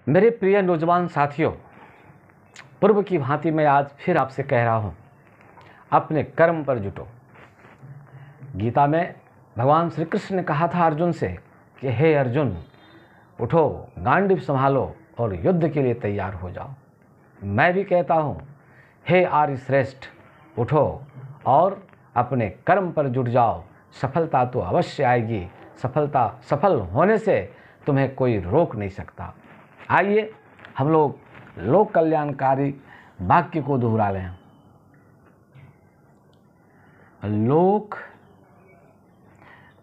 मेरे प्रिय नौजवान साथियों, पूर्व की भांति मैं आज फिर आपसे कह रहा हूँ, अपने कर्म पर जुटो। गीता में भगवान श्री कृष्ण ने कहा था अर्जुन से कि हे अर्जुन, उठो, गांडीव संभालो और युद्ध के लिए तैयार हो जाओ। मैं भी कहता हूँ, हे आर्य श्रेष्ठ, उठो और अपने कर्म पर जुट जाओ। सफलता तो अवश्य आएगी। सफल होने से तुम्हें कोई रोक नहीं सकता। आइए हम लोक कल्याणकारी वाक्य को दोहरा लें। लोक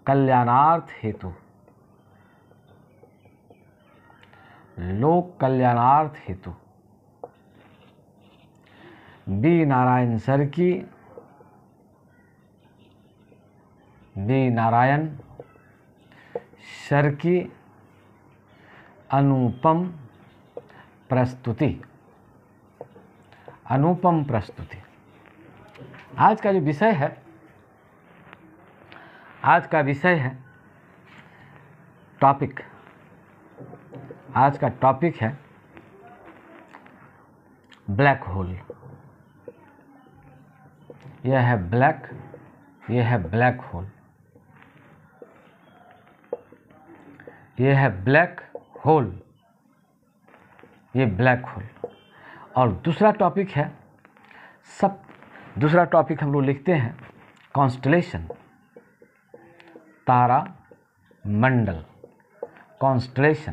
कल्याणार्थ हेतु, लोक कल्याणार्थ हेतु बी नारायण सर की अनुपम प्रस्तुति। आज का जो विषय है, आज का टॉपिक है ब्लैक होल। यह है ब्लैक होल। यह है ब्लैक होल, ये ब्लैक होल। और दूसरा टॉपिक हम लोग लिखते हैं कॉन्स्टलेशन, तारा मंडल। कॉन्स्टेलेशन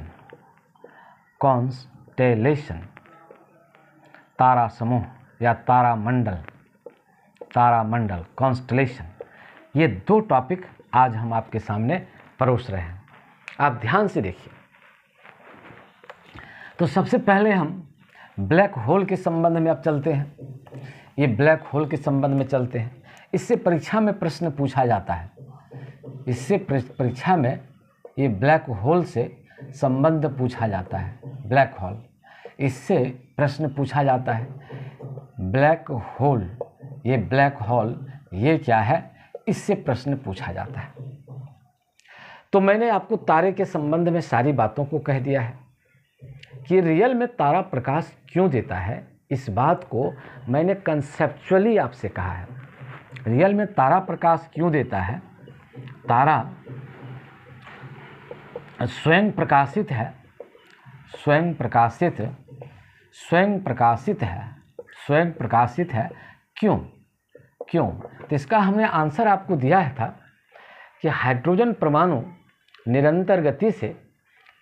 तारा समूह या तारा मंडल, कॉन्स्टलेशन। ये दो टॉपिक आज हम आपके सामने परोस रहे हैं। आप ध्यान से देखिए। तो सबसे पहले हम ब्लैक होल के संबंध में अब चलते हैं। ये ब्लैक होल के संबंध में चलते हैं। इससे परीक्षा में प्रश्न पूछा जाता है। इससे परीक्षा में ये ब्लैक होल से संबंध पूछा जाता है। ब्लैक होल, इससे प्रश्न पूछा जाता है। ब्लैक होल, ये ब्लैक होल ये क्या है, इससे प्रश्न पूछा जाता है। तो मैंने आपको तारे के संबंध में सारी बातों को कह दिया है कि रियल में तारा प्रकाश क्यों देता है। इस बात को मैंने कंसेप्चुअली आपसे कहा है। रियल में तारा प्रकाश क्यों देता है। तारा स्वयं प्रकाशित है। क्यों? तो इसका हमने आंसर आपको दिया था कि हाइड्रोजन परमाणु निरंतर गति से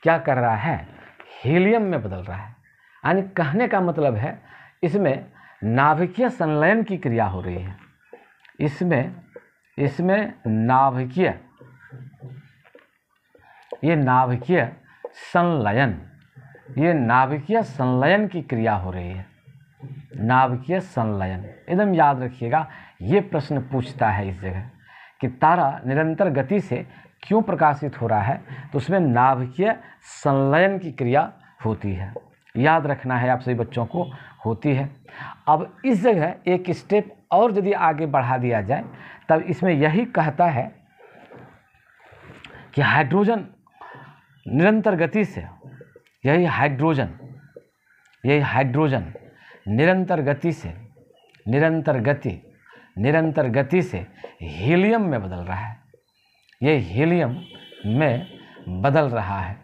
क्या कर रहा है, हीलियम में बदल रहा है। यानी कहने का मतलब है इसमें नाभिकीय संलयन की क्रिया हो रही है। इसमें नाभिकीय संलयन की क्रिया हो रही है। नाभिकीय संलयन, एकदम याद रखिएगा। ये प्रश्न पूछता है इस जगह कि तारा निरंतर गति से क्यों प्रकाशित हो रहा है, तो उसमें नाभिकीय संलयन की क्रिया होती है। याद रखना है आप सभी बच्चों को, होती है। अब इस जगह एक स्टेप और यदि आगे बढ़ा दिया जाए, तब इसमें यही कहता है कि हाइड्रोजन निरंतर गति से, यही हाइड्रोजन निरंतर गति से हीलियम में बदल रहा है। ये हीलियम में बदल रहा है।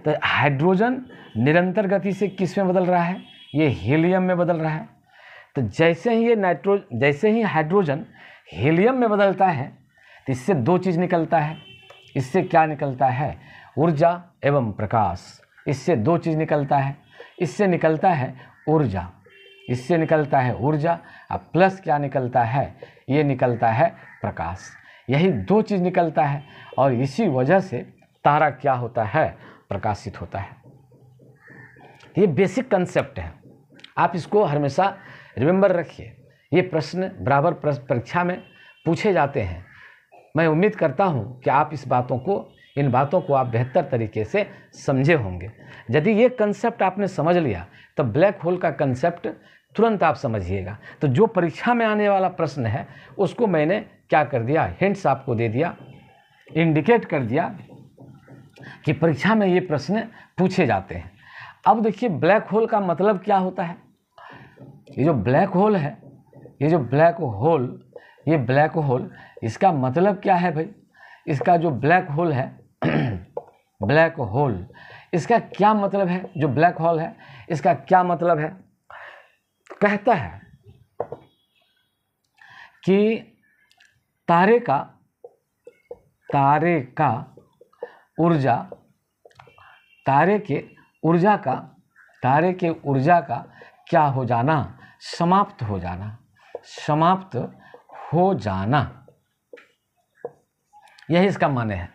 तो हाइड्रोजन निरंतर गति से किस में बदल रहा है, ये हीलियम में बदल रहा है। तो जैसे ही हाइड्रोजन हीलियम में बदलता है, तो इससे दो चीज़ निकलता है। इससे क्या निकलता है, ऊर्जा एवं प्रकाश। इससे दो चीज़ निकलता है। इससे निकलता है ऊर्जा, और प्लस क्या निकलता है, ये निकलता है प्रकाश। यही दो चीज़ निकलता है, और इसी वजह से तारा क्या होता है, प्रकाशित होता है। ये बेसिक कंसेप्ट है, आप इसको हमेशा रिमेंबर रखिए। ये प्रश्न बराबर परीक्षा में पूछे जाते हैं। मैं उम्मीद करता हूँ कि आप इन बातों को आप बेहतर तरीके से समझे होंगे। यदि ये कंसेप्ट आपने समझ लिया, तो ब्लैक होल का कंसेप्ट तुरंत आप समझिएगा। तो जो परीक्षा में आने वाला प्रश्न है, उसको मैंने क्या कर दिया, हिंट्स आपको दे दिया, इंडिकेट कर दिया कि परीक्षा में ये प्रश्न पूछे जाते हैं। अब देखिए ब्लैक होल का मतलब क्या होता है। ये जो ब्लैक होल है, ये जो ब्लैक होल, ये ब्लैक होल, इसका मतलब क्या है भाई। इसका जो ब्लैक होल है ब्लैक होल, इसका क्या मतलब है। जो ब्लैक होल है इसका क्या मतलब है। कहता है कि तारे का ऊर्जा, तारे के ऊर्जा का क्या हो जाना, समाप्त हो जाना। यही इसका माने है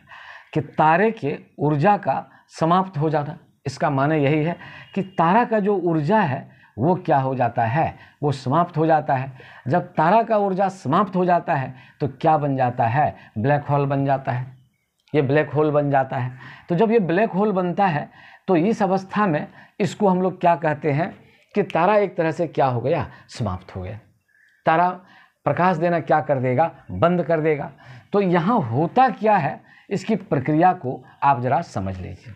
कि तारे के ऊर्जा का समाप्त हो जाना। इसका माने यही है कि तारा का जो ऊर्जा है वो क्या हो जाता है, वो समाप्त हो जाता है। जब तारा का ऊर्जा समाप्त हो जाता है तो क्या बन जाता है, ब्लैक होल बन जाता है। ये ब्लैक होल बन जाता है। तो जब ये ब्लैक होल बनता है तो इस अवस्था में इसको हम लोग क्या कहते हैं कि तारा एक तरह से क्या हो गया, समाप्त हो गया। तारा प्रकाश देना क्या कर देगा, बंद कर देगा। तो यहाँ होता क्या है, इसकी प्रक्रिया को आप जरा समझ लीजिए।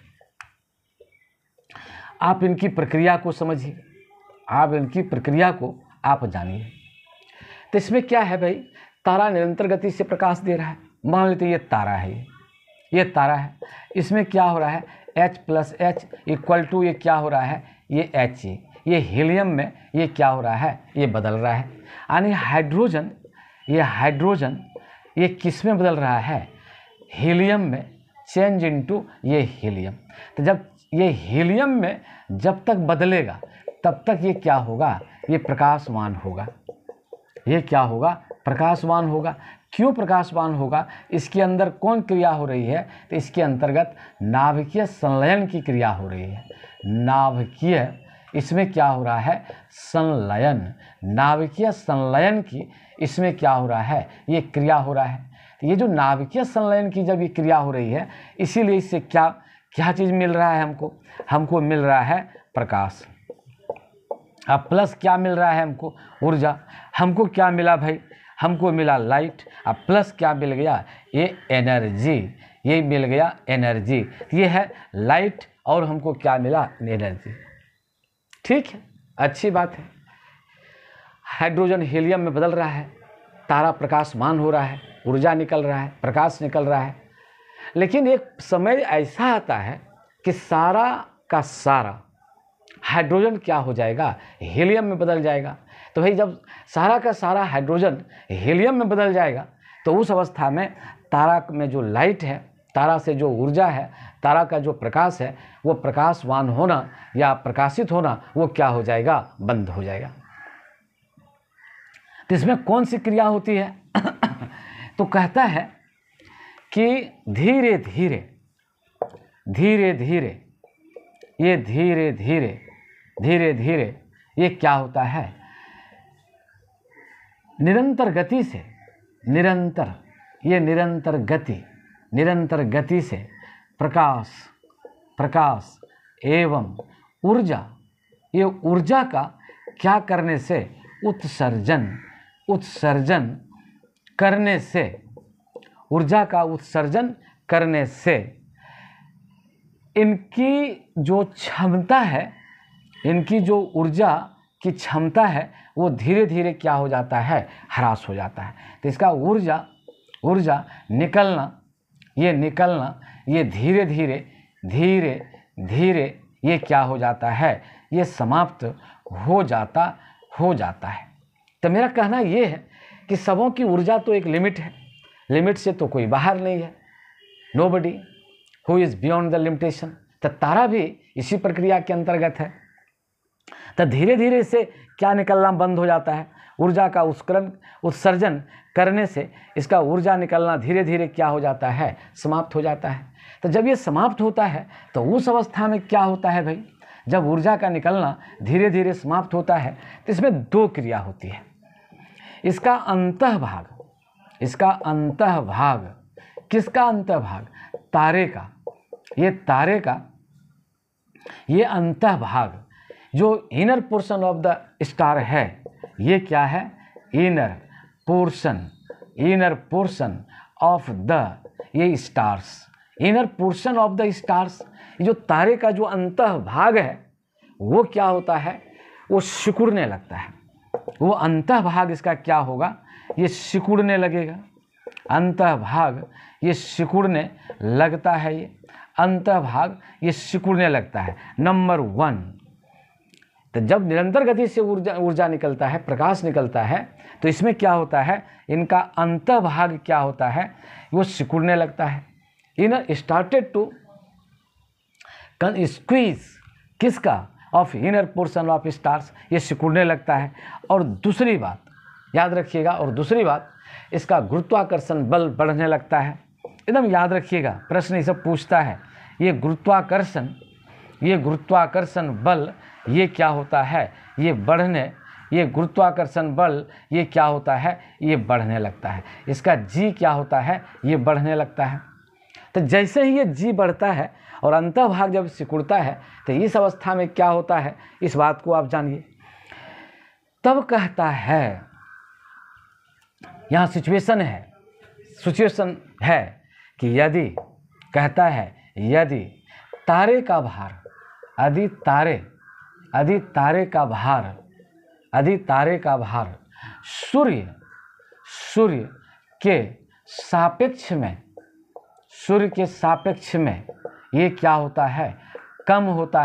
आप इनकी प्रक्रिया को समझिए, आप इनकी प्रक्रिया को आप जानिए। तो इसमें क्या है भाई, तारा निरंतर गति से प्रकाश दे रहा है। मान लेते ये तारा है, ये तारा है। इसमें क्या हो रहा है, H + H = ये क्या हो रहा है, ये H। ये हीलियम में ये क्या हो रहा है, ये बदल रहा है। यानी हाइड्रोजन, ये हाइड्रोजन ये किस में बदल रहा है, हीलियम में, चेंज इनटू ये हीलियम। तो जब ये हीलियम में जब तक बदलेगा तब तक ये क्या होगा, ये प्रकाशमान होगा। ये क्या होगा, प्रकाशमान होगा। क्यों प्रकाशमान होगा, इसके अंदर कौन क्रिया हो रही है, तो इसके अंतर्गत नाभिकीय संलयन की क्रिया हो रही है। नाभिकीय, इसमें क्या हो रहा है, संलयन, नाभिकीय संलयन की इसमें क्या हो रहा है, ये क्रिया हो रहा है। तो ये जो नाभिकीय संलयन की जब ये क्रिया हो रही है, इसीलिए इससे क्या क्या चीज़ मिल रहा है हमको मिल रहा है प्रकाश। अब प्लस क्या मिल रहा है हमको, ऊर्जा। हमको क्या मिला भाई, हमको मिला लाइट। अब प्लस क्या मिल गया, ये एनर्जी, ये मिल गया एनर्जी। ये है लाइट और हमको क्या मिला, एनर्जी। ठीक है, अच्छी बात है। हाइड्रोजन हीलियम में बदल रहा है, तारा प्रकाशमान हो रहा है, ऊर्जा निकल रहा है, प्रकाश निकल रहा है। लेकिन एक समय ऐसा आता है कि सारा का सारा हाइड्रोजन क्या हो जाएगा, हीलियम में बदल जाएगा। तो भाई जब सारा का सारा हाइड्रोजन हीलियम में बदल जाएगा तो उस अवस्था में तारा में जो लाइट है, तारा से जो ऊर्जा है, तारा का जो प्रकाश है, वो प्रकाशवान होना या प्रकाशित होना वो क्या हो जाएगा, बंद हो जाएगा। तो इसमें कौन सी क्रिया होती है तो कहता है कि धीरे धीरे ये क्या होता है, निरंतर गति से प्रकाश एवं ऊर्जा, ये ऊर्जा का क्या करने से, उत्सर्जन करने से, ऊर्जा का उत्सर्जन करने से इनकी जो क्षमता है, इनकी जो ऊर्जा की क्षमता है वो धीरे धीरे क्या हो जाता है, ह्रास हो जाता है। तो इसका ऊर्जा निकलना, ये धीरे धीरे ये क्या हो जाता है, ये समाप्त हो जाता है। तो मेरा कहना ये है कि सबों की ऊर्जा तो एक लिमिट है, लिमिट से तो कोई बाहर नहीं है। Nobody who is beyond the limitation. तो तारा भी इसी प्रक्रिया के अंतर्गत है। तो धीरे धीरे से क्या निकलना बंद हो जाता है, ऊर्जा का उत्सर्जन करने से इसका ऊर्जा निकलना धीरे धीरे क्या हो जाता है, समाप्त हो जाता है। तो जब ये समाप्त होता है तो उस अवस्था में क्या होता है भाई, जब ऊर्जा का निकलना धीरे धीरे समाप्त होता है तो इसमें दो क्रिया होती है। इसका अंतःभाग, किसका अंतःभाग, तारे का। ये अंतःभाग जो inner portion of the star है, ये क्या है, इनर पोर्शन ऑफ द, ये stars, inner portion of the stars, जो तारे का जो अंतः भाग है वो क्या होता है, वो सिकुड़ने लगता है। वो अंतः भाग इसका क्या होगा, ये सिकुड़ने लगेगा। अंतः भाग ये सिकुड़ने लगता है, ये अंतः भाग ये सिकुड़ने लगता है। नंबर 1, तो जब निरंतर गति से ऊर्जा निकलता है, प्रकाश निकलता है, तो इसमें क्या होता है, इनका अंतः भाग क्या होता है, वो सिकुड़ने लगता है। इनर स्टार्टेड टू स्क्वीज, किसका, of inner portion of stars, ये सिकुड़ने लगता है। और दूसरी बात याद रखिएगा, और दूसरी बात, इसका गुरुत्वाकर्षण बल बढ़ने लगता है। एकदम याद रखिएगा, प्रश्न ये सब पूछता है, ये गुरुत्वाकर्षण बल ये क्या होता है, ये गुरुत्वाकर्षण बल ये क्या होता है, ये बढ़ने लगता है। इसका जी क्या होता है, ये बढ़ने लगता है। तो जैसे ही ये जी बढ़ता है और अंतः भाग जब सिकुड़ता है, तो इस अवस्था में क्या होता है, इस बात को आप जानिए। तब कहता है, यहाँ सिचुएशन है कि यदि, कहता है यदि तारे का भार, यदि तारे का भार सूर्य के सापेक्ष में ये क्या होता है, कम होता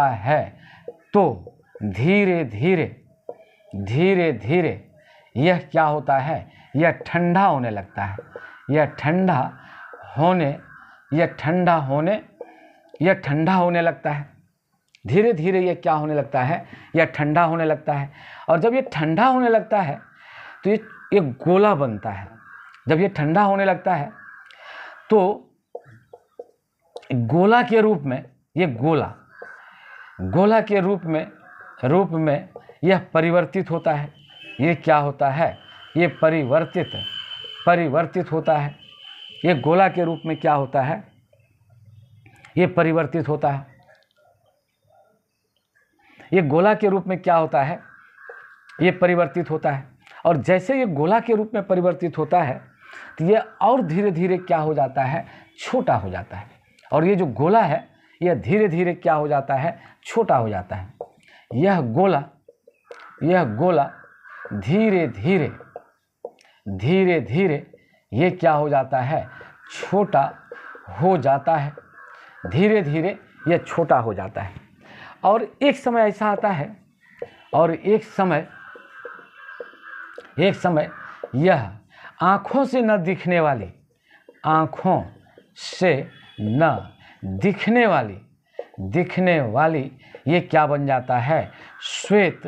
है, तो धीरे धीरे यह क्या होता है, यह ठंडा होने लगता है। यह ठंडा होने लगता है। धीरे धीरे यह क्या होने लगता है, यह ठंडा होने लगता है। और जब ये ठंडा होने लगता है तो ये गोला बनता है। जब ये ठंडा होने लगता है तो गोला के रूप में, ये गोला के रूप में यह परिवर्तित होता है। ये क्या होता है, ये परिवर्तित होता है। ये गोला के रूप में क्या होता है, ये परिवर्तित होता है। ये गोला के रूप में क्या होता है, ये परिवर्तित होता है। और जैसे ये गोला के रूप में परिवर्तित होता है तो ये और धीरे धीरे क्या हो जाता है, छोटा हो जाता है। और ये जो गोला है यह धीरे धीरे क्या हो जाता है, छोटा हो जाता है। यह गोला धीरे धीरे ये क्या हो जाता है, छोटा हो जाता है। धीरे धीरे यह छोटा हो जाता है। और एक समय ऐसा आता है, और एक समय यह आँखों से न दिखने वाली ये क्या बन जाता है, श्वेत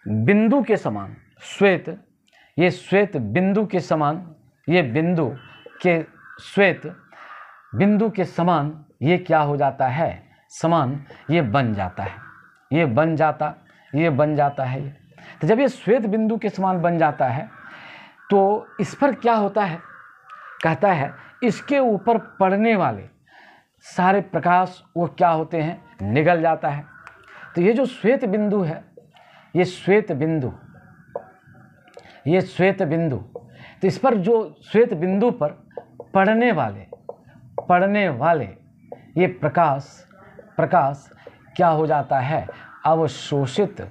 बिंदु के समान। ये श्वेत बिंदु के समान ये क्या हो जाता है, ये बन जाता है। तो जब ये श्वेत बिंदु के समान बन जाता है तो इस पर क्या होता है, कहता है इसके ऊपर पड़ने वाले सारे प्रकाश वो क्या होते हैं, निगल जाता है। तो ये जो श्वेत बिंदु है, ये श्वेत बिंदु, तो इस पर जो श्वेत बिंदु पर पड़ने वाले ये प्रकाश क्या हो जाता है, अवशोषित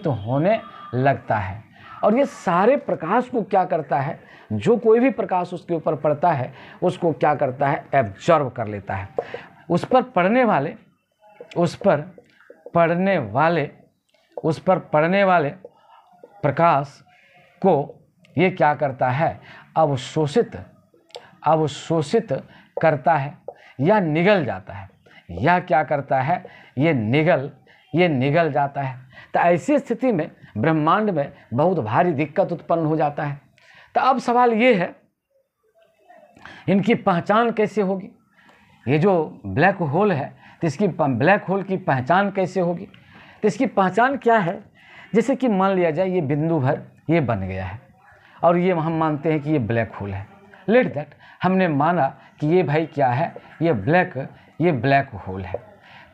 होने लगता है। और ये सारे प्रकाश को क्या करता है, जो कोई भी प्रकाश उसके ऊपर पड़ता है उसको क्या करता है, एब्जॉर्ब कर लेता है। उस पर पड़ने वाले प्रकाश को ये क्या करता है, अवशोषित करता है या निगल जाता है। या क्या करता है, ये निगल जाता है। तो ऐसी स्थिति में ब्रह्मांड में बहुत भारी दिक्कत उत्पन्न हो जाता है। तो अब सवाल ये है, इनकी पहचान कैसे होगी। ये जो ब्लैक होल है तो इसकी ब्लैक होल की पहचान कैसे होगी। तो इसकी पहचान क्या है, जैसे कि मान लिया जाए ये बिंदु भर ये बन गया है और ये हम मानते हैं कि ये ब्लैक होल है। लेट दैट, हमने माना कि ये भाई क्या है, ये ब्लैक होल है।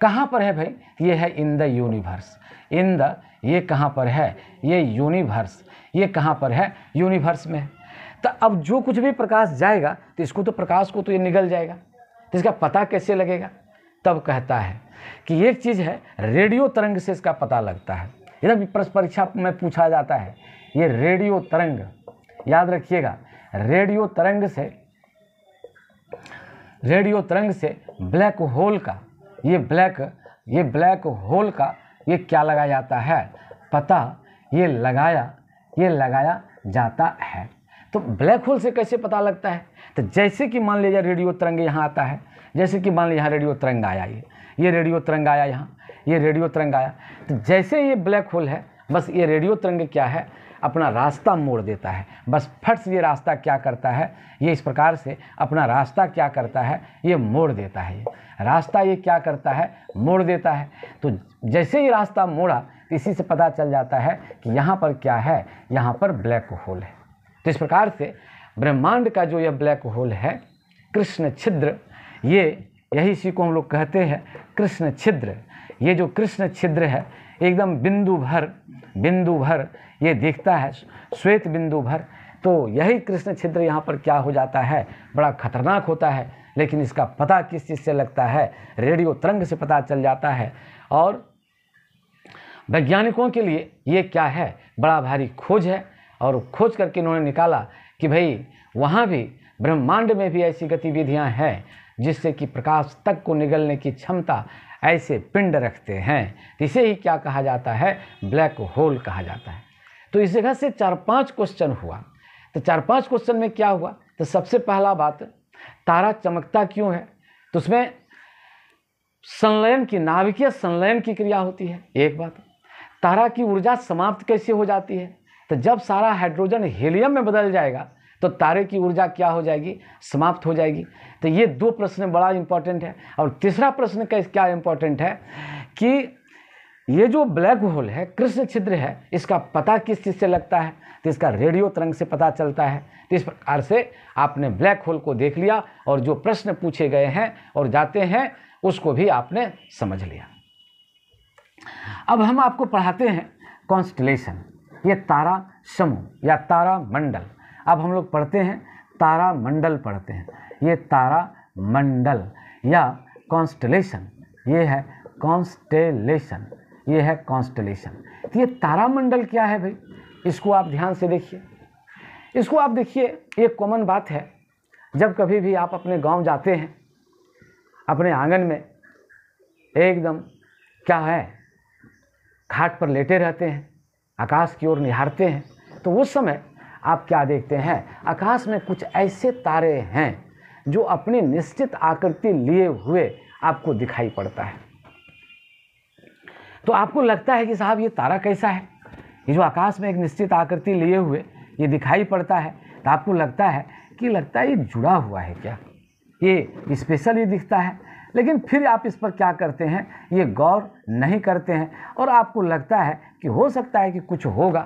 कहाँ पर है भाई? ये है in the universe. In the, ये कहाँ पर है? ये यूनिवर्स। ये कहाँ पर है? यूनिवर्स में। तो अब जो कुछ भी प्रकाश जाएगा तो इसको तो, प्रकाश को तो ये निगल जाएगा, तो इसका पता कैसे लगेगा? तब कहता है कि एक चीज़ है, रेडियो तरंग से इसका पता लगता है। इधर परीक्षा में पूछा जाता है, ये रेडियो तरंग, याद रखिएगा, रेडियो तरंग से ब्लैक होल का, ये ब्लैक होल का ये क्या लगाया जाता है? पता ये लगाया जाता है। तो ब्लैक होल से कैसे पता लगता है? तो जैसे कि मान लीजिए रेडियो तरंग यहाँ आता है, जैसे कि मान लीजिए यहाँ रेडियो तरंग आया, ये रेडियो तरंग आया, यहाँ ये रेडियो तरंग आया, तो जैसे ये ब्लैक होल है, बस ये रेडियो तरंग क्या है? अपना रास्ता मोड़ देता है। बस फट से ये रास्ता क्या करता है? ये इस प्रकार से अपना रास्ता क्या करता है? ये मोड़ देता है। ये रास्ता ये क्या करता है? मोड़ देता है। तो जैसे ये रास्ता मोड़ा, इसी से पता चल जाता है कि यहाँ पर क्या है? यहाँ पर ब्लैक होल है। तो इस प्रकार से ब्रह्मांड का जो यह ब्लैक होल है, कृष्ण छिद्र, यही इसी को हम लोग कहते हैं कृष्ण छिद्र। ये जो कृष्ण छिद्र है, एकदम बिंदु भर ये दिखता है, श्वेत बिंदु भर। तो यही कृष्ण छिद्र यहाँ पर क्या हो जाता है? बड़ा खतरनाक होता है। लेकिन इसका पता किस चीज़ से लगता है? रेडियो तरंग से पता चल जाता है। और वैज्ञानिकों के लिए ये क्या है? बड़ा भारी खोज है। और खोज करके इन्होंने निकाला कि भाई वहाँ भी, ब्रह्मांड में भी ऐसी गतिविधियाँ हैं जिससे कि प्रकाश तक को निगलने की क्षमता ऐसे पिंड रखते हैं। इसे ही क्या कहा जाता है? ब्लैक होल कहा जाता है। तो इस जगह से 4-5 क्वेश्चन हुआ। तो 4-5 क्वेश्चन में क्या हुआ? तो सबसे पहला बात, तारा चमकता क्यों है? तो उसमें संलयन की, नाभिकीय संलयन की क्रिया होती है। एक बात, तारा की ऊर्जा समाप्त कैसे हो जाती है? तो जब सारा हाइड्रोजन हीलियम में बदल जाएगा तो तारे की ऊर्जा क्या हो जाएगी? समाप्त हो जाएगी। तो ये 2 प्रश्न बड़ा इंपॉर्टेंट है। और तीसरा प्रश्न का क्या इंपॉर्टेंट है कि ये जो ब्लैक होल है, कृष्ण छिद्र है, इसका पता किस चीज़ से लगता है? तो इसका रेडियो तरंग से पता चलता है। तो इस प्रकार से आपने ब्लैक होल को देख लिया और जो प्रश्न पूछे गए हैं और जाते हैं उसको भी आपने समझ लिया। अब हम आपको पढ़ाते हैं कॉन्स्टलेशन, ये तारा समूह या तारा मंडल। अब हम लोग पढ़ते हैं तारा मंडल पढ़ते हैं। ये तारा मंडल या कॉन्स्टलेशन, ये है कॉन्स्टेलेशन, ये है कॉन्स्टलेशन। तो ये तारा मंडल क्या है भाई? इसको आप ध्यान से देखिए। इसको आप देखिए, एक कॉमन बात है, जब कभी भी आप अपने गांव जाते हैं, अपने आंगन में एकदम क्या है, खाट पर लेटे रहते हैं, आकाश की ओर निहारते हैं, तो उस समय आप क्या देखते हैं? आकाश में कुछ ऐसे तारे हैं जो अपनी निश्चित आकृति लिए हुए आपको दिखाई पड़ता है। तो आपको लगता है कि साहब ये तारा कैसा है? ये जो आकाश में एक निश्चित आकृति लिए हुए ये दिखाई पड़ता है, तो आपको लगता है ये जुड़ा हुआ है क्या? ये स्पेशल ही दिखता है। लेकिन फिर आप इस पर क्या करते हैं? ये गौर नहीं करते हैं और आपको लगता है कि हो सकता है कि कुछ होगा।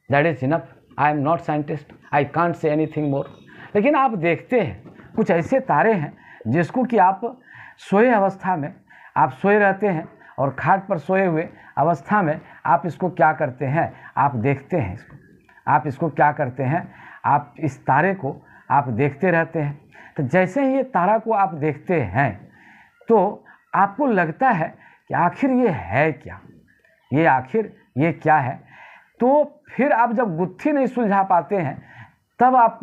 That is enough, I am not scientist, I can't say anything more. लेकिन आप देखते हैं कुछ ऐसे तारे हैं जिसको कि आप सोए अवस्था में, आप सोए रहते हैं और खाट पर सोए हुए अवस्था में आप इसको क्या करते हैं? आप देखते हैं इसको। आप इसको क्या करते हैं? आप इस तारे को आप देखते रहते हैं। तो जैसे ही ये तारा को आप देखते हैं तो आपको लगता है कि आखिर ये है क्या? ये आखिर ये क्या है? तो फिर आप जब गुत्थी नहीं सुलझा पाते हैं तब आप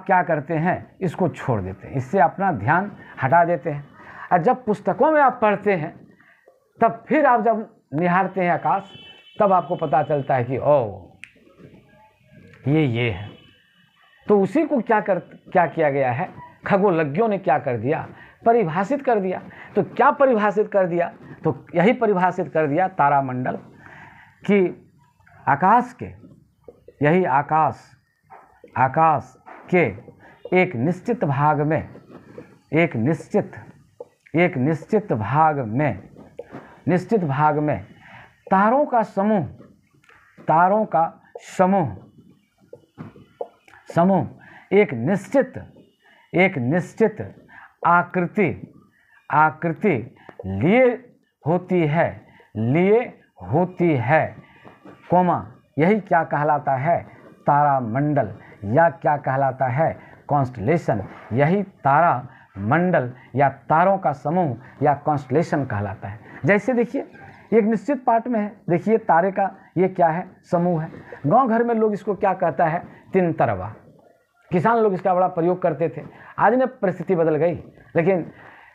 क्या करते हैं? इसको छोड़ देते हैं, इससे अपना ध्यान हटा देते हैं। और जब पुस्तकों में आप पढ़ते हैं तब फिर आप जब निहारते हैं आकाश, तब आपको पता चलता है कि ओ ये है। तो उसी को क्या किया गया है? खगोलज्ञों ने क्या कर दिया? परिभाषित कर दिया। तो क्या परिभाषित कर दिया? तो यही परिभाषित कर दिया तारामंडल कि आकाश के, यही आकाश के एक निश्चित भाग में तारों का समूह एक निश्चित आकृति लिए होती है, कोमा, यही क्या कहलाता है? तारामंडल, या क्या कहलाता है? कॉन्स्टलेशन, यही तारा मंडल या तारों का समूह या कॉन्स्टलेशन कहलाता है। जैसे देखिए एक निश्चित पार्ट में है, देखिए तारे का ये क्या है? समूह है। गांव घर में लोग इसको क्या कहता है? तीन तरवा। किसान लोग इसका बड़ा प्रयोग करते थे। आज ने परिस्थिति बदल गई, लेकिन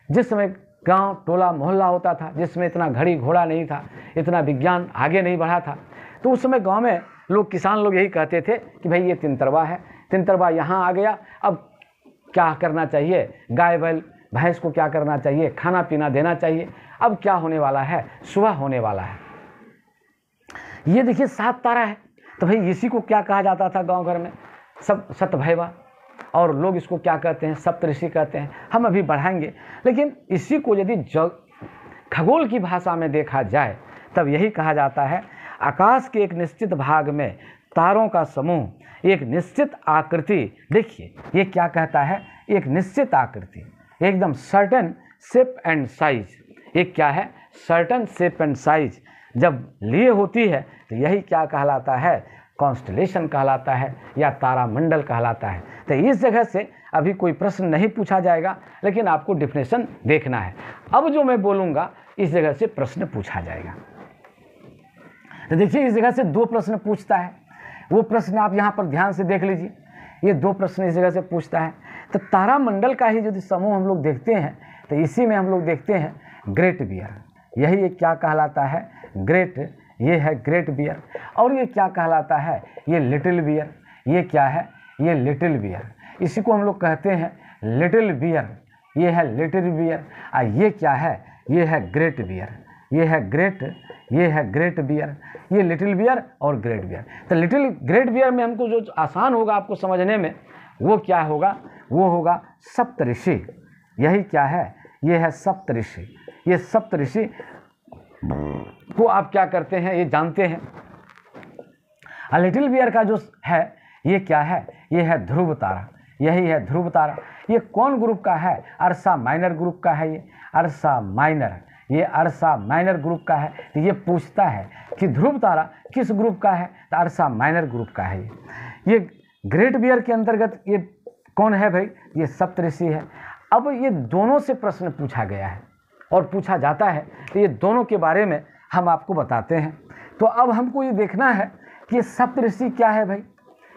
जिस समय गांव टोला मोहल्ला होता था, जिसमें इतना घड़ी घोड़ा नहीं था, इतना विज्ञान आगे नहीं बढ़ा था, तो उस समय गांव में लोग, किसान लोग यही कहते थे कि भाई ये तीन तरवा है, तीन तरवा यहाँ आ गया, अब क्या करना चाहिए? गाय बैल भैंस को क्या करना चाहिए? खाना पीना देना चाहिए। अब क्या होने वाला है? सुबह होने वाला है। ये देखिए 7 तारा है, तो भाई इसी को क्या कहा जाता था गांव घर में? सब सतभैवा, और लोग इसको क्या कहते हैं? सप्तऋषि कहते हैं। हम अभी बढ़ाएंगे, लेकिन इसी को यदि खगोल की भाषा में देखा जाए तब यही कहा जाता है, आकाश के एक निश्चित भाग में तारों का समूह, एक निश्चित आकृति। देखिए ये क्या कहता है? एक निश्चित आकृति, एकदम सर्टेन शेप एंड साइज। एक क्या है? सर्टेन शेप एंड साइज जब लिए होती है तो यही क्या कहलाता है? कॉन्स्टलेशन कहलाता है या तारामंडल कहलाता है। तो इस जगह से अभी कोई प्रश्न नहीं पूछा जाएगा, लेकिन आपको डिफिनेशन देखना है। अब जो मैं बोलूँगा इस जगह से प्रश्न पूछा जाएगा। तो देखिए इस जगह से 2 प्रश्न पूछता है। वो प्रश्न आप यहाँ पर ध्यान से देख लीजिए, ये 2 प्रश्न इस जगह से पूछता है। तो तारामंडल का ही यदि समूह हम लोग देखते हैं तो इसी में हम लोग देखते हैं ग्रेट बियर, यही एक क्या कहलाता है? ग्रेट, ये है ग्रेट बियर। और ये क्या कहलाता है? ये लिटिल बियर। ये क्या है? ये लिटिल बियर। इसी को हम लोग कहते हैं लिटिल बियर। ये है लिटिल बियर। और ये क्या है? ये है ग्रेट बियर। ये है ग्रेट बियर। ये लिटिल बियर और ग्रेट बियर। तो लिटिल ग्रेट बियर में हमको जो आसान होगा आपको समझने में, वो क्या होगा? वो होगा सप्तऋषि। यही क्या है? ये है सप्तऋषि। ये सप्तऋषि को आप क्या करते हैं? ये जानते हैं। लिटिल बियर का जो है ये क्या है? ये है ध्रुव तारा। यही है ध्रुव तारा। ये कौन ग्रुप का है? अर्सा माइनर ग्रुप का है। ये अर्सा माइनर, ये अर्सा माइनर ग्रुप का है। तो ये पूछता है कि ध्रुव तारा किस ग्रुप का है? तो अर्सा माइनर ग्रुप का है। ये ग्रेट बियर के अंतर्गत ये कौन है भाई? ये सप्तऋषि है। अब ये दोनों से प्रश्न पूछा गया है और पूछा जाता है, तो ये दोनों के बारे में हम आपको बताते हैं। तो अब हमको ये देखना है कि ये सप्तऋषि क्या है भाई?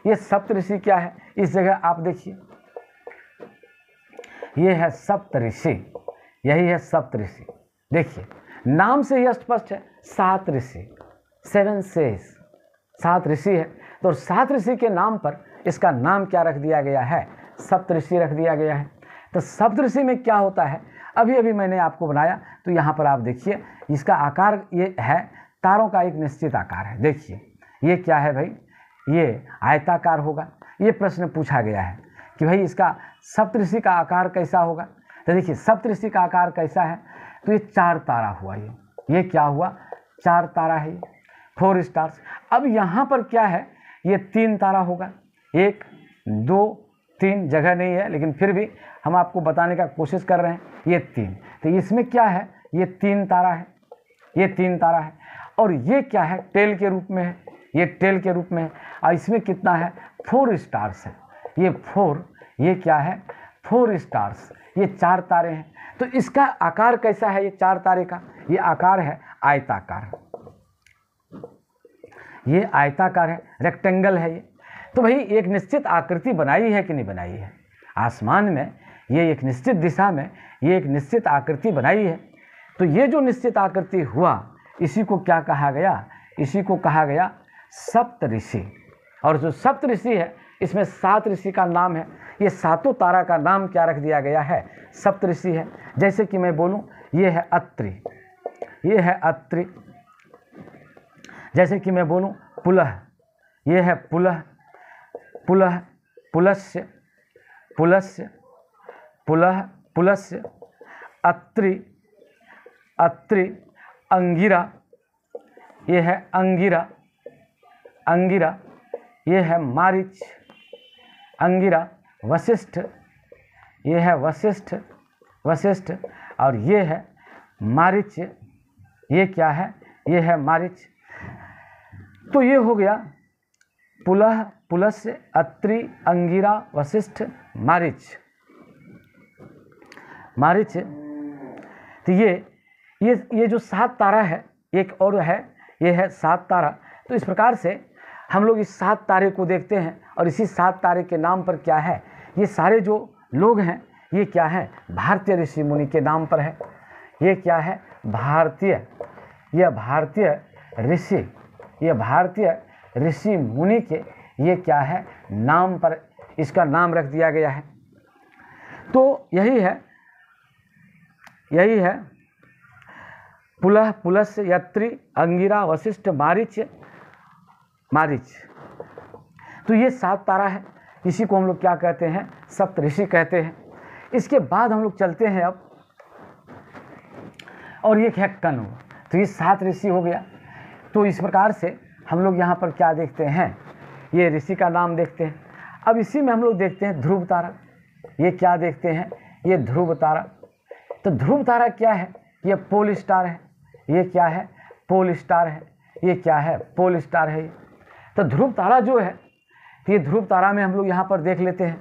ये सप्तऋषि क्या है? इस जगह आप देखिए, ये है सप्तऋषि। यही है सप्तऋषि। देखिए नाम से ही स्पष्ट है, 7 ऋषि, 7 सेज, 7 ऋषि है। तो 7 ऋषि के नाम पर इसका नाम क्या रख दिया गया है? सप्तऋषि रख दिया गया है। तो सप्तऋषि में क्या होता है? अभी अभी मैंने आपको बनाया, तो यहाँ पर आप देखिए इसका आकार ये है, तारों का एक निश्चित आकार है। देखिए ये क्या है भाई? ये आयताकार होगा। ये प्रश्न पूछा गया है कि भाई इसका सप्तऋषि का आकार कैसा होगा? तो देखिए सप्तऋषि का आकार कैसा है? तो ये 4 तारा हुआ। ये क्या हुआ? 4 तारा है, 4 स्टार्स। अब यहाँ पर क्या है? ये 3 तारा होगा। 1 2 3 जगह नहीं है, लेकिन फिर भी हम आपको बताने का कोशिश कर रहे हैं। ये 3, तो इसमें क्या है? ये 3 तारा है। ये 3 तारा है। और ये क्या है? टेल के रूप में है। ये टेल के रूप में है। और इसमें कितना है? 4 स्टार्स है। ये 4, ये क्या है? 4 स्टार्स। ये 4 तारे हैं। तो इसका आकार कैसा है? ये 4 तारे का ये आकार है आयताकार। ये आयताकार है, रेक्टेंगल है ये। तो भाई एक निश्चित आकृति बनाई है कि नहीं बनाई है? आसमान में ये एक निश्चित दिशा में ये एक निश्चित आकृति बनाई है। तो ये जो निश्चित आकृति हुआ, इसी को क्या कहा गया? इसी को कहा गया सप्तऋषि। और जो सप्तऋषि है इसमें 7 ऋषि का नाम है। ये 7 तारा का नाम क्या रख दिया गया है? सप्तऋषि है। जैसे कि मैं बोलूं, ये है अत्रि, ये है अत्रि। जैसे कि मैं बोलूं पुलह, ये है पुलह, पुलह, पुलस्य, पुलस्य, पुलह, पुलस्य, अत्रि, अत्रि, अंगिरा, ये है अंगिरा, अंगिरा, ये है मारीच, अंगिरा, वशिष्ठ, ये है वशिष्ठ, वशिष्ठ। और ये है मारीच, ये क्या है, ये है मारीच। तो ये हो गया पुलह, पुलस्त्य, अत्रि, अंगिरा, वशिष्ठ, मारीच। मारीच, तो ये जो 7 तारा है, एक और है, ये है 7 तारा। तो इस प्रकार से हम लोग इस 7 तारे को देखते हैं और इसी 7 तारे के नाम पर क्या है, ये सारे जो लोग हैं ये क्या है, भारतीय ऋषि मुनि के नाम पर है। ये क्या है, भारतीय, यह भारतीय ऋषि, यह भारतीय ऋषि मुनि के ये क्या है, नाम पर इसका नाम रख दिया गया है। तो यही है पुलह, पुलस्त्य, यत्रि, अंगिरा, वशिष्ठ, मारीच, मारीच। तो ये 7 तारा है, इसी को हम लोग क्या कहते हैं, सप्तऋषि कहते हैं। इसके बाद हम लोग चलते हैं अब, और ये है कण्व। तो ये 7 ऋषि हो गया। तो इस प्रकार से हम लोग यहाँ पर क्या देखते हैं, ये ऋषि का नाम देखते हैं। अब इसी में हम लोग देखते हैं ध्रुव तारा। ये क्या देखते हैं, ये ध्रुव तारा। तो ध्रुव तारा क्या है, ये पोल स्टार है। ये क्या है, पोल स्टार है। ये क्या है, पोल स्टार है। तो ध्रुव तारा जो है, ये ध्रुव तारा में हम लोग यहाँ पर देख लेते हैं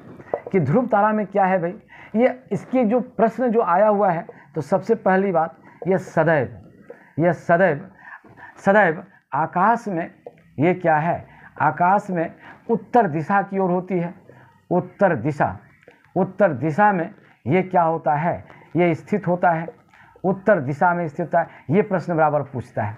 कि ध्रुव तारा में क्या है भाई। ये इसकी जो प्रश्न जो आया हुआ है, तो सबसे पहली बात, ये सदैव, यह सदैव आकाश में, ये क्या है, आकाश में उत्तर दिशा की ओर होती है। उत्तर दिशा में ये क्या होता है, ये स्थित होता है, उत्तर दिशा में स्थित होता है। ये प्रश्न बराबर पूछता है।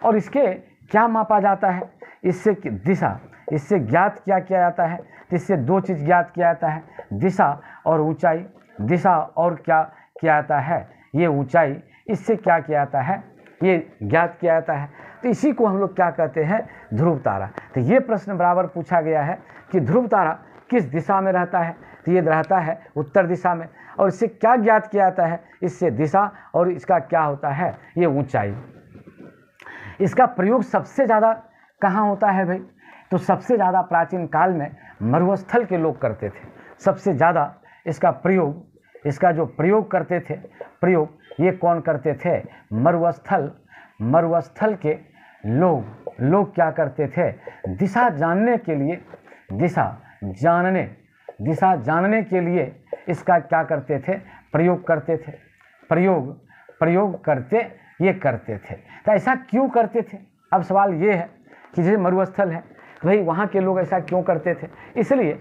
और इसके क्या मापा जाता है, इससे दिशा, इससे ज्ञात क्या किया जाता है, इससे 2 चीज़ ज्ञात किया जाता है, दिशा और ऊंचाई। दिशा और क्या किया जाता है, ये ऊंचाई। इससे क्या किया जाता है, ये ज्ञात किया जाता है। तो इसी को हम लोग क्या कहते हैं, ध्रुव तारा। तो ये प्रश्न बराबर पूछा गया है कि ध्रुव तारा किस दिशा में रहता है। तो ये रहता है उत्तर दिशा में। और इससे क्या ज्ञात किया जाता है, इससे दिशा, और इसका क्या होता है, ये ऊंचाई। इसका प्रयोग सबसे ज़्यादा कहाँ होता है भाई, तो सबसे ज़्यादा प्राचीन काल में मरुस्थल के लोग करते थे। सबसे ज़्यादा इसका प्रयोग, इसका जो प्रयोग करते थे, प्रयोग ये कौन करते थे, मरुस्थल के लोग क्या करते थे, दिशा जानने के लिए, दिशा जानने के लिए इसका क्या करते थे, प्रयोग करते थे। प्रयोग करते थे। तो ऐसा क्यों करते थे, अब सवाल ये है कि जैसे मरुस्थल है, तो भाई वहाँ के लोग ऐसा क्यों करते थे, इसलिए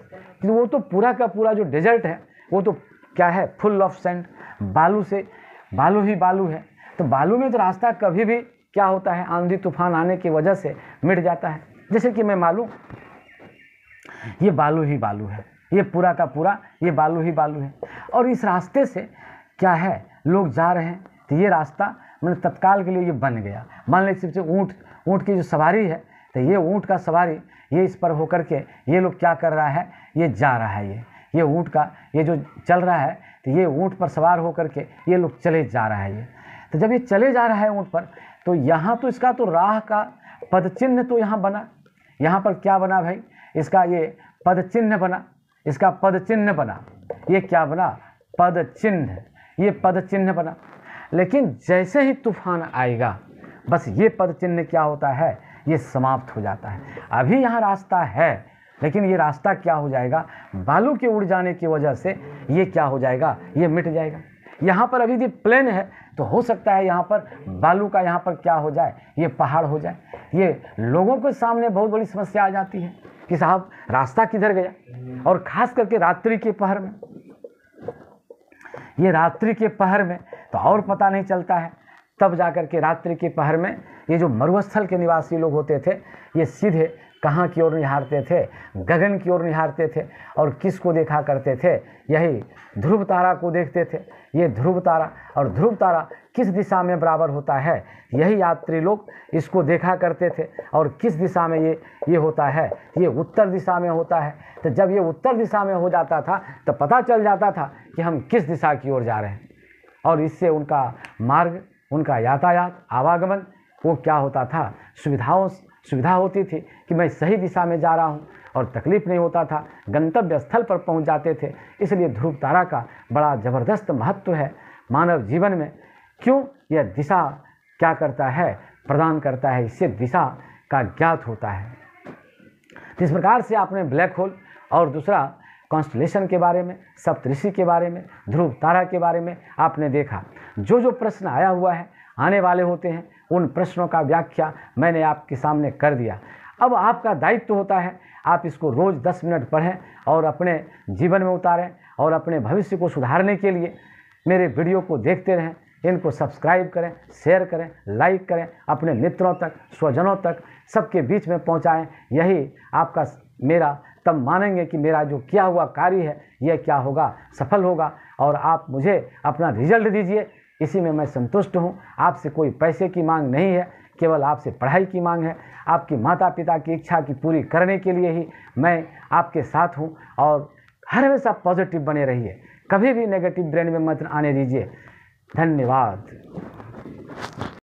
कि वो तो पूरा का पूरा जो डेजर्ट है वो तो क्या है, फुल ऑफ सैंड, बालू से, बालू ही बालू है। तो बालू में तो रास्ता कभी भी क्या होता है, आंधी तूफान आने की वजह से मिट जाता है। जैसे कि मैं मालूम, ये बालू ही बालू है, ये पूरा का पूरा ये बालू ही बालू है। और इस रास्ते से क्या है, लोग जा रहे हैं, तो ये रास्ता मतलब तत्काल के लिए ये बन गया। मान लीजिए सिर्फ ऊँट की जो सवारी है, तो ये ऊँट का सवारी, ये इस पर होकर के ये लोग क्या कर रहा है, ये जा रहा है, ये ऊँट का ये जो चल रहा है, तो ये ऊँट पर सवार होकर के ये लोग चले जा रहा है। ये तो जब ये चले जा रहा है ऊँट पर, तो यहाँ तो इसका तो राह का पद चिन्ह तो यहाँ बना, यहाँ पर क्या बना भाई, इसका ये पद चिन्ह बना, इसका पद चिन्ह बना, ये क्या बना, पद चिन्ह, ये पद चिन्ह बना। लेकिन जैसे ही तूफान आएगा, बस ये पद चिन्ह क्या होता है, ये समाप्त हो जाता है। अभी यहाँ रास्ता है, लेकिन ये रास्ता क्या हो जाएगा, बालू के उड़ जाने की वजह से ये क्या हो जाएगा, ये मिट जाएगा। यहाँ पर अभी भी प्लेन है, तो हो सकता है यहाँ पर बालू का यहाँ पर क्या हो जाए, ये पहाड़ हो जाए। ये लोगों के सामने बहुत बड़ी समस्या आ जाती है कि साहब रास्ता किधर गया। और ख़ास करके रात्रि के पहर में, ये रात्रि के पहर में तो और पता नहीं चलता है। तब जाकर के रात्रि के पहर में ये जो मरुस्थल के निवासी लोग होते थे, ये सीधे कहाँ की ओर निहारते थे, गगन की ओर निहारते थे। और किसको देखा करते थे, यही ध्रुव तारा को देखते थे। ये ध्रुव तारा, और ध्रुव तारा किस दिशा में बराबर होता है, यही यात्री लोग इसको देखा करते थे। और किस दिशा में ये होता है, ये उत्तर दिशा में होता है। तो जब ये उत्तर दिशा में हो जाता था, तो पता चल जाता था कि हम किस दिशा की ओर जा रहे हैं। और इससे उनका मार्ग, उनका यातायात, आवागमन, वो क्या होता था, सुविधा होती थी कि मैं सही दिशा में जा रहा हूँ, और तकलीफ नहीं होता था, गंतव्य स्थल पर पहुँच जाते थे। इसलिए ध्रुव तारा का बड़ा ज़बरदस्त महत्व है मानव जीवन में। क्यों? यह दिशा क्या करता है? प्रदान करता है, इससे दिशा का ज्ञात होता है। इस प्रकार से आपने ब्लैक होल और दूसरा कॉन्स्टलेशन के बारे में, सप्तऋषि के बारे में, ध्रुव तारा के बारे में आपने देखा। जो जो प्रश्न आया हुआ है, आने वाले होते हैं, उन प्रश्नों का व्याख्या मैंने आपके सामने कर दिया। अब आपका दायित्व होता है आप इसको रोज़ 10 मिनट पढ़ें और अपने जीवन में उतारें और अपने भविष्य को सुधारने के लिए मेरे वीडियो को देखते रहें। इनको सब्सक्राइब करें, शेयर करें, लाइक करें, अपने मित्रों तक, स्वजनों तक, सबके बीच में पहुंचाएं। यही आपका मेरा तब मानेंगे कि मेरा जो किया हुआ कार्य है यह क्या होगा, सफल होगा और आप मुझे अपना रिजल्ट दीजिए। इसी में मैं संतुष्ट हूँ। आपसे कोई पैसे की मांग नहीं है, केवल आपसे पढ़ाई की मांग है। आपकी माता पिता की इच्छा की पूरी करने के लिए ही मैं आपके साथ हूँ। और हर हमेशा पॉजिटिव बने रहिए, कभी भी नेगेटिव ब्रेन में मत आने दीजिए। धन्यवाद।